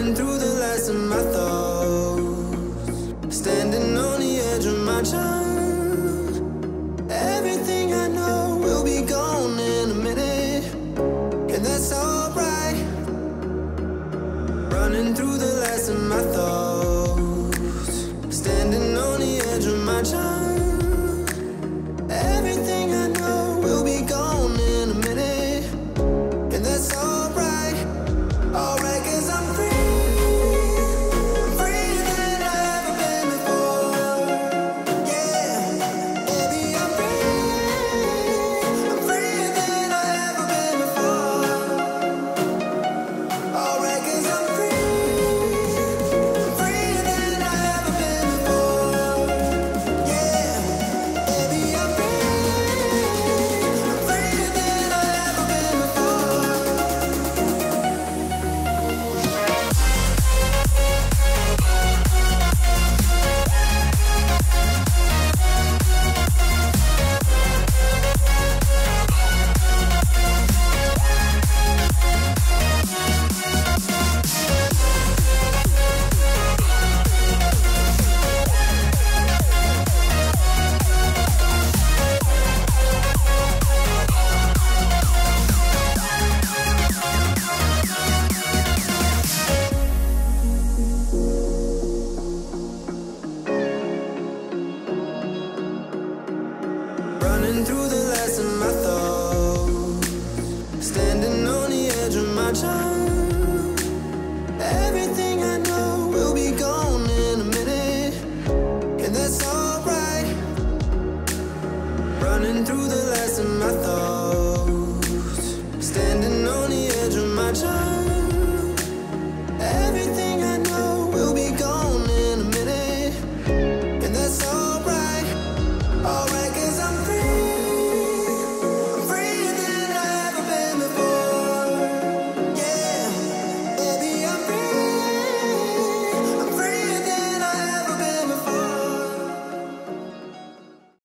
Running through the last of my thoughts, standing on the edge of my time. Everything I know will be gone in a minute, and that's alright. Running through the last of my thoughts, standing on the edge of my time. Everything I know will be gone in a minute, and that's alright. Alright, 'cause I'm free. Running through the last of my thoughts, standing on the edge of my time. Everything I know will be gone in a minute, and that's alright. Running through the last of my thoughts, standing on the edge of my time. Everything